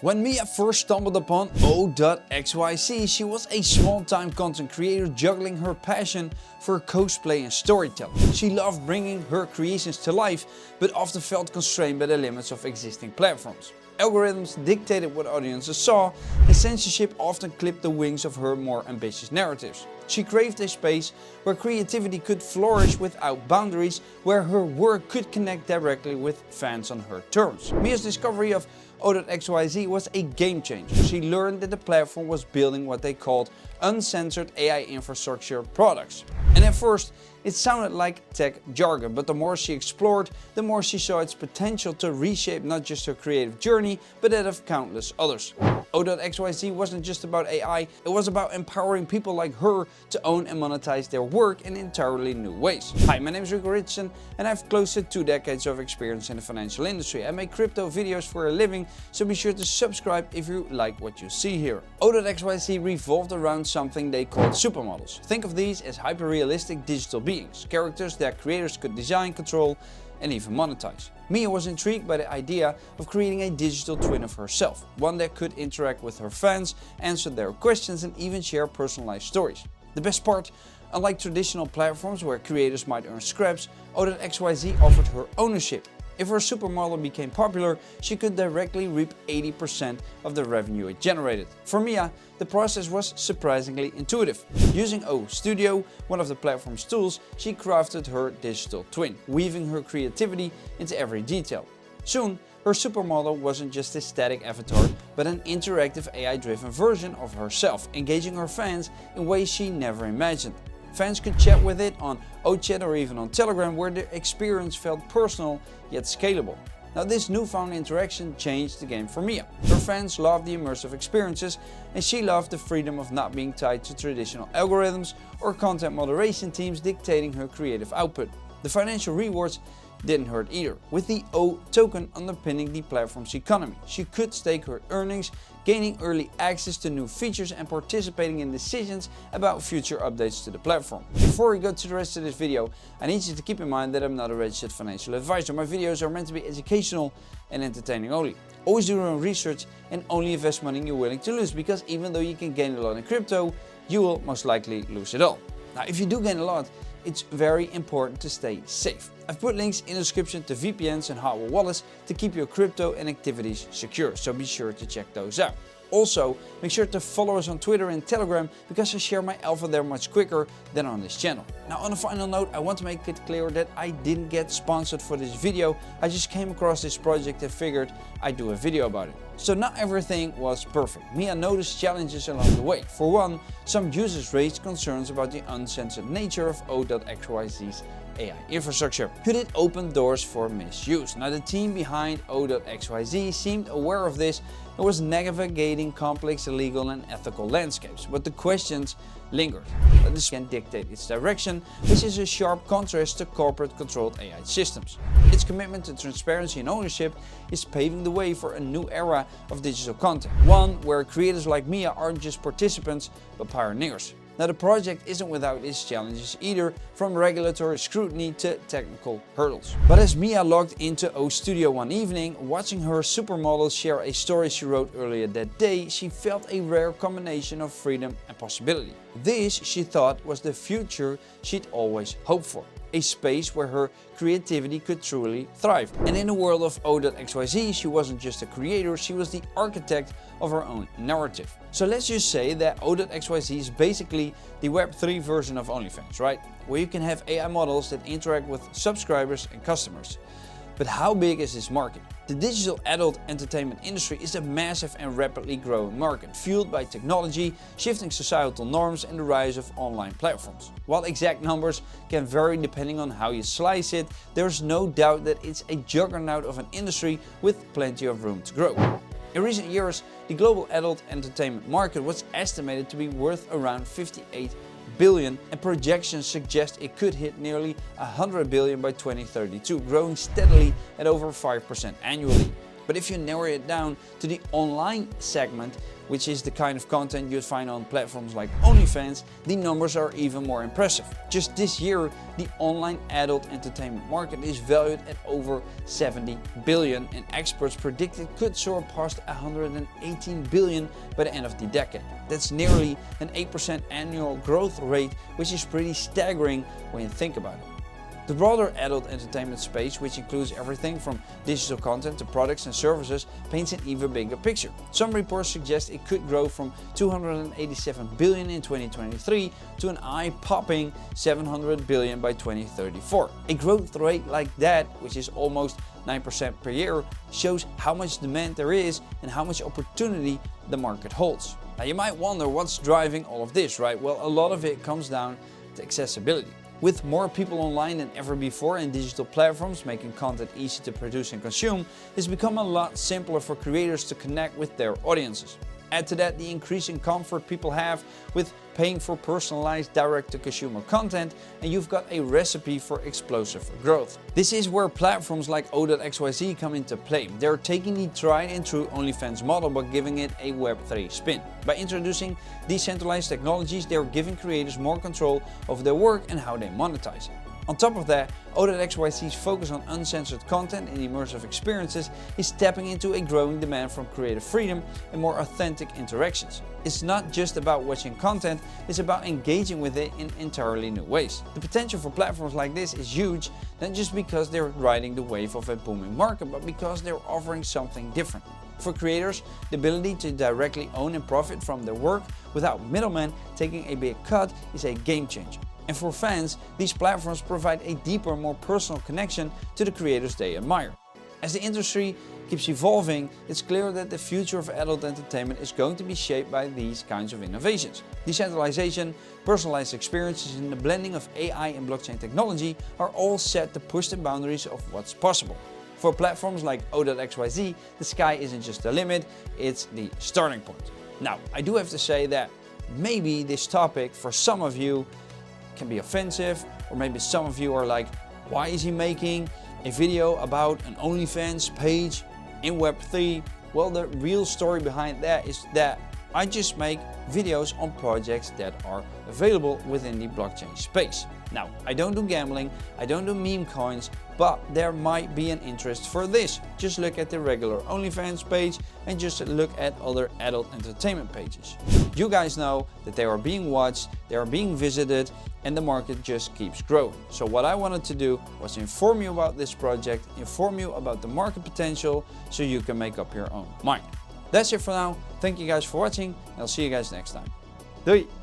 When Mia first stumbled upon Oh.xyz, she was a small-time content creator juggling her passion for cosplay and storytelling. She loved bringing her creations to life, but often felt constrained by the limits of existing platforms. Algorithms dictated what audiences saw, and censorship often clipped the wings of her more ambitious narratives. She craved a space where creativity could flourish without boundaries, where her work could connect directly with fans on her terms. Mia's discovery of Oh.xyz was a game changer. She learned that the platform was building what they called uncensored AI infrastructure products. And at first, it sounded like tech jargon, but the more she explored, the more she saw its potential to reshape not just her creative journey, but that of countless others. Oh.xyz wasn't just about AI, it was about empowering people like her to own and monetize their work in entirely new ways. Hi, my name is Rico Richardson and I have close to 2 decades of experience in the financial industry. I make crypto videos for a living, so be sure to subscribe if you like what you see here. Oh.xyz revolved around something they called supermodels. Think of these as hyper-realistic digital beings, characters that creators could design, control, and even monetize. Mia was intrigued by the idea of creating a digital twin of herself, one that could interact with her fans, answer their questions, and even share personalized stories. The best part, unlike traditional platforms where creators might earn scraps, Oh.xyz offered her ownership. If her supermodel became popular, she could directly reap 80% of the revenue it generated. For Mia, the process was surprisingly intuitive. Using O Studio, one of the platform's tools, she crafted her digital twin, weaving her creativity into every detail. Soon, her supermodel wasn't just a static avatar, but an interactive AI-driven version of herself, engaging her fans in ways she never imagined. Fans could chat with it on chat or even on Telegram, where the experience felt personal yet scalable. Now, this newfound interaction changed the game for Mia. Her fans loved the immersive experiences, and she loved the freedom of not being tied to traditional algorithms or content moderation teams dictating her creative output. The financial rewards didn't hurt either. With the O token underpinning the platform's economy, she could stake her earnings, gaining early access to new features and participating in decisions about future updates to the platform. Before we go to the rest of this video, I need you to keep in mind that I'm not a registered financial advisor. My videos are meant to be educational and entertaining only. Always do your own research and only invest money you're willing to lose, because even though you can gain a lot in crypto, you will most likely lose it all. Now, if you do gain a lot, it's very important to stay safe. I've put links in the description to VPNs and hardware wallets to keep your crypto and activities secure, so be sure to check those out. Also, make sure to follow us on Twitter and Telegram, because I share my alpha there much quicker than on this channel. Now, on a final note, I want to make it clear that I didn't get sponsored for this video. I just came across this project and figured I'd do a video about it. So not everything was perfect. Mia noticed challenges along the way. For one, some users raised concerns about the uncensored nature of Oh.xyz's AI infrastructure. Could it open doors for misuse? Now, the team behind Oh.xyz seemed aware of this and was navigating complex legal and ethical landscapes, but the questions lingered. This can dictate its direction, which is a sharp contrast to corporate-controlled AI systems. Its commitment to transparency and ownership is paving the way for a new era of digital content, one where creators like Mia aren't just participants but pioneers. Now, the project isn't without its challenges either, from regulatory scrutiny to technical hurdles. But as Mia logged into O Studio one evening, watching her supermodel share a story she wrote earlier that day, she felt a rare combination of freedom and possibility. This, she thought, was the future she'd always hoped for. A space where her creativity could truly thrive. And in the world of Oh.xyz, she wasn't just a creator, she was the architect of her own narrative. So let's just say that Oh.xyz is basically the Web3 version of OnlyFans, right? Where you can have AI models that interact with subscribers and customers. But how big is this market? The digital adult entertainment industry is a massive and rapidly growing market, fueled by technology, shifting societal norms, and the rise of online platforms. While exact numbers can vary depending on how you slice it, there's no doubt that it's a juggernaut of an industry with plenty of room to grow. In recent years, the global adult entertainment market was estimated to be worth around 58 billion, and projections suggest it could hit nearly 100 billion by 2032, growing steadily at over 5% annually. But if you narrow it down to the online segment, which is the kind of content you'd find on platforms like OnlyFans, the numbers are even more impressive. Just this year, the online adult entertainment market is valued at over 70 billion and experts predict it could soar past 118 billion by the end of the decade. That's nearly an 8% annual growth rate, which is pretty staggering when you think about it. The broader adult entertainment space, which includes everything from digital content to products and services, paints an even bigger picture. Some reports suggest it could grow from 287 billion in 2023 to an eye-popping 700 billion by 2034. A growth rate like that, which is almost 9% per year, shows how much demand there is and how much opportunity the market holds. Now you might wonder what's driving all of this, right? Well, a lot of it comes down to accessibility. With more people online than ever before and digital platforms making content easy to produce and consume, it's become a lot simpler for creators to connect with their audiences. Add to that the increasing comfort people have with paying for personalized direct-to-consumer content, and you've got a recipe for explosive growth. This is where platforms like Oh.xyz come into play. They're taking the tried and true OnlyFans model but giving it a Web3 spin. By introducing decentralized technologies, they're giving creators more control over their work and how they monetize it. On top of that, Oh.xyz's focus on uncensored content and immersive experiences is tapping into a growing demand from creative freedom and more authentic interactions. It's not just about watching content, it's about engaging with it in entirely new ways. The potential for platforms like this is huge, not just because they're riding the wave of a booming market, but because they're offering something different. For creators, the ability to directly own and profit from their work without middlemen taking a big cut is a game changer. And for fans, these platforms provide a deeper, more personal connection to the creators they admire. As the industry keeps evolving, it's clear that the future of adult entertainment is going to be shaped by these kinds of innovations. Decentralization, personalized experiences, and the blending of AI and blockchain technology are all set to push the boundaries of what's possible. For platforms like Oh.xyz, the sky isn't just the limit, it's the starting point. Now, I do have to say that maybe this topic for some of you can be offensive, or maybe some of you are like, why is he making a video about an OnlyFans page in Web3? Well, the real story behind that is that I just make videos on projects that are available within the blockchain space. Now, I don't do gambling, I don't do meme coins, but there might be an interest for this. Just look at the regular OnlyFans page and just look at other adult entertainment pages. You guys know that they are being watched, they are being visited, and the market just keeps growing. So what I wanted to do was inform you about this project, inform you about the market potential, so you can make up your own mind. That's it for now. Thank you guys for watching, and I'll see you guys next time. Doei!